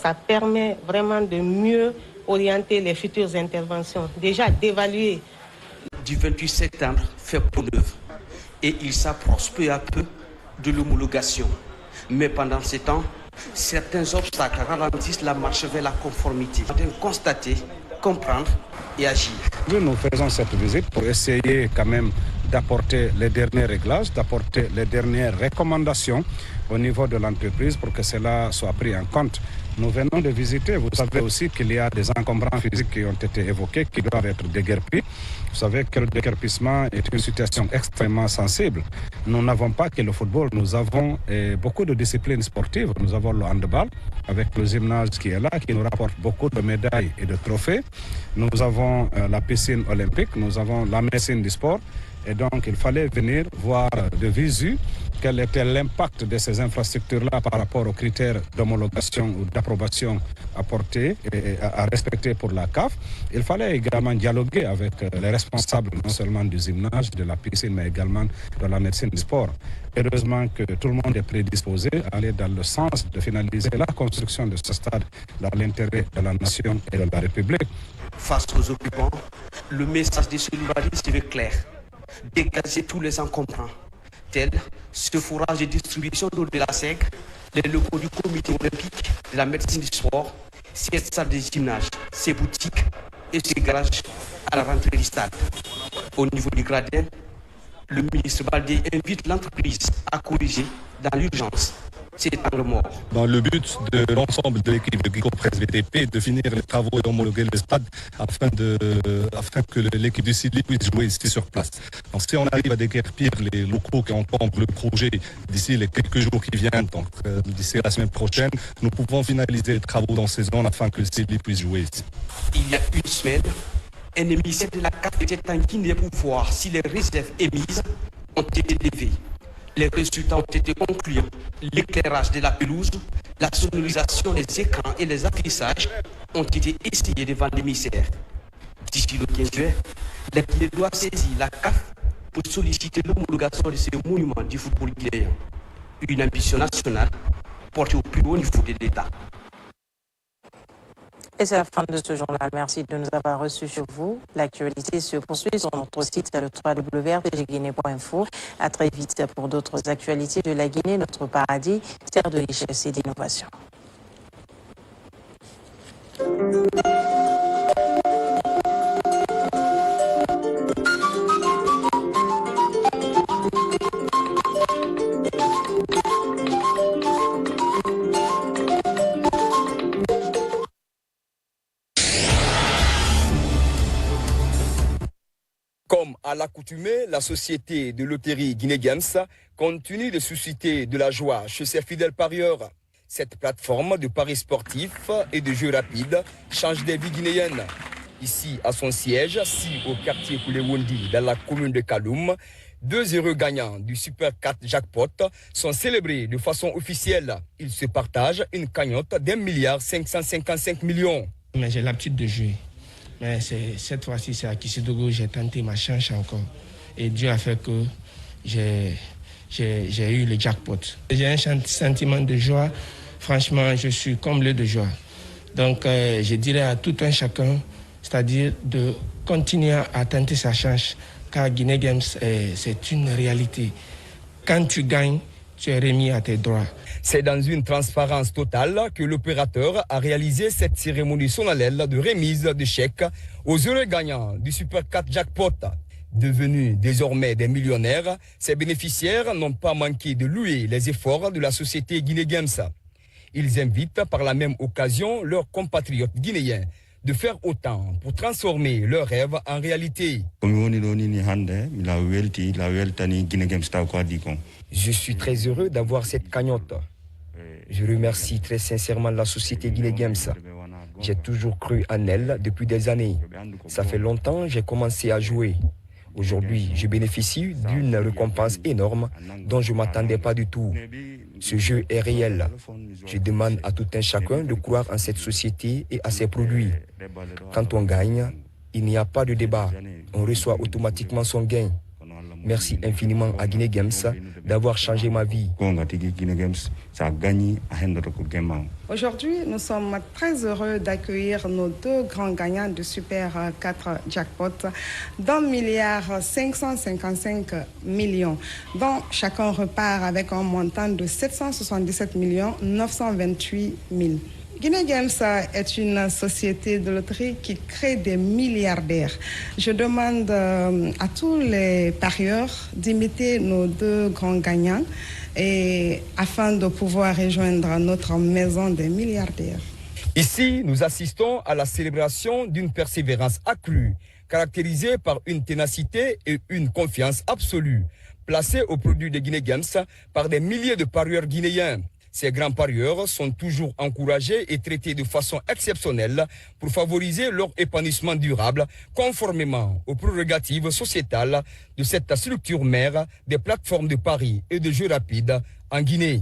Ça permet vraiment de mieux orienter les futures interventions. Déjà d'évaluer. Du 28 septembre fait peau neuve et il s'approche peu à peu de l'homologation. Mais pendant ce temps, certains obstacles ralentissent la marche vers la conformité. Constater, comprendre et agir. Nous faisons cette visite pour essayer quand même d'apporter les derniers réglages, d'apporter les dernières recommandations au niveau de l'entreprise pour que cela soit pris en compte. Nous venons de visiter, vous savez aussi qu'il y a des encombrants physiques qui ont été évoqués, qui doivent être déguerpis. Vous savez que le déguerpissement est une situation extrêmement sensible. Nous n'avons pas que le football, nous avons beaucoup de disciplines sportives. Nous avons le handball avec le gymnase qui est là, qui nous rapporte beaucoup de médailles et de trophées. Nous avons la piscine olympique, nous avons la médecine du sport. Et donc, il fallait venir voir de visu quel était l'impact de ces infrastructures-là par rapport aux critères d'homologation ou d'approbation apportés et à respecter pour la CAF. Il fallait également dialoguer avec les responsables, non seulement du gymnase, de la piscine, mais également de la médecine du sport. Heureusement que tout le monde est prédisposé à aller dans le sens de finaliser la construction de ce stade dans l'intérêt de la nation et de la République. Face aux occupants, le message de solidarité est clair. Dégager tous les encombrants, tels ce fourrage de distribution d'eau de la SEG, les locaux du comité olympique, de la médecine du sport, cette salle de gymnase, ces boutiques et ces garages à la rentrée du stade. Au niveau du gradin, le ministre Baldé invite l'entreprise à corriger dans l'urgence cet angle mort. Dans le but de l'ensemble de l'équipe de Geekopress VTP de finir les travaux et d'homologuer le stade afin que l'équipe du Sili puisse jouer ici sur place. Donc si on arrive à déguerpir les locaux qui encombrent le projet d'ici les quelques jours qui viennent, donc d'ici la semaine prochaine, nous pouvons finaliser les travaux dans ces zones afin que le Sili puisse jouer ici. Il y a une semaine, un émissaire de la CAF était en Guinée pour voir si les réserves émises ont été levées. Les résultats ont été concluants. L'éclairage de la pelouse, la sonorisation des écrans et les affichages ont été essayés devant l'émissaire. D'ici le 15 juin, les Guinéens doivent saisir la CAF pour solliciter l'homologation de ces monuments du football guinéen. Une ambition nationale portée au plus haut niveau de l'État. Et c'est la fin de ce journal. Merci de nous avoir reçus chez vous. L'actualité se poursuit sur notre site, le www.rtgguinée.info. À très vite pour d'autres actualités de la Guinée, notre paradis, terre de richesse et d'innovation. Comme à l'accoutumée, la société de loterie Guinée Games continue de susciter de la joie chez ses fidèles parieurs. Cette plateforme de paris sportifs et de jeux rapides change des vies guinéennes. Ici, à son siège, au quartier Koulewondi, dans la commune de Kaloum, 2 heureux gagnants du Super 4 Jackpot sont célébrés de façon officielle. Ils se partagent une cagnotte d'1,555 milliard. Mais j'ai l'habitude de jouer. Mais cette fois-ci, c'est à Kissidougou, j'ai tenté ma chance encore. Et Dieu a fait que j'ai eu le jackpot. J'ai un sentiment de joie. Franchement, je suis comblé de joie. Donc, je dirais à tout un chacun, c'est-à-dire de continuer à tenter sa chance, car Guinée Games, c'est une réalité. Quand tu gagnes, tu es remis à tes droits. C'est dans une transparence totale que l'opérateur a réalisé cette cérémonie solennelle de remise de chèques aux heureux gagnants du Super 4 Jackpot. Devenus désormais des millionnaires, ces bénéficiaires n'ont pas manqué de louer les efforts de la société Guinée Games. Ils invitent par la même occasion leurs compatriotes guinéens de faire autant pour transformer leurs rêves en réalité. Je suis très heureux d'avoir cette cagnotte. Je remercie très sincèrement la société Guinée Games. J'ai toujours cru en elle depuis des années. Ça fait longtemps que j'ai commencé à jouer. Aujourd'hui, je bénéficie d'une récompense énorme dont je ne m'attendais pas du tout. Ce jeu est réel. Je demande à tout un chacun de croire en cette société et à ses produits. Quand on gagne, il n'y a pas de débat. On reçoit automatiquement son gain. Merci infiniment à Guinée Games d'avoir changé ma vie. Aujourd'hui, nous sommes très heureux d'accueillir nos 2 grands gagnants de Super 4 Jackpot d'1,555 milliard, dont chacun repart avec un montant de 777 928 000. Guinée Games est une société de loterie qui crée des milliardaires. Je demande à tous les parieurs d'imiter nos 2 grands gagnants et afin de pouvoir rejoindre notre maison des milliardaires. Ici, nous assistons à la célébration d'une persévérance accrue, caractérisée par une ténacité et une confiance absolue, placée au produit de Guinée Games par des milliers de parieurs guinéens. Ces grands parieurs sont toujours encouragés et traités de façon exceptionnelle pour favoriser leur épanouissement durable, conformément aux prérogatives sociétales de cette structure mère des plateformes de paris et de jeux rapides en Guinée.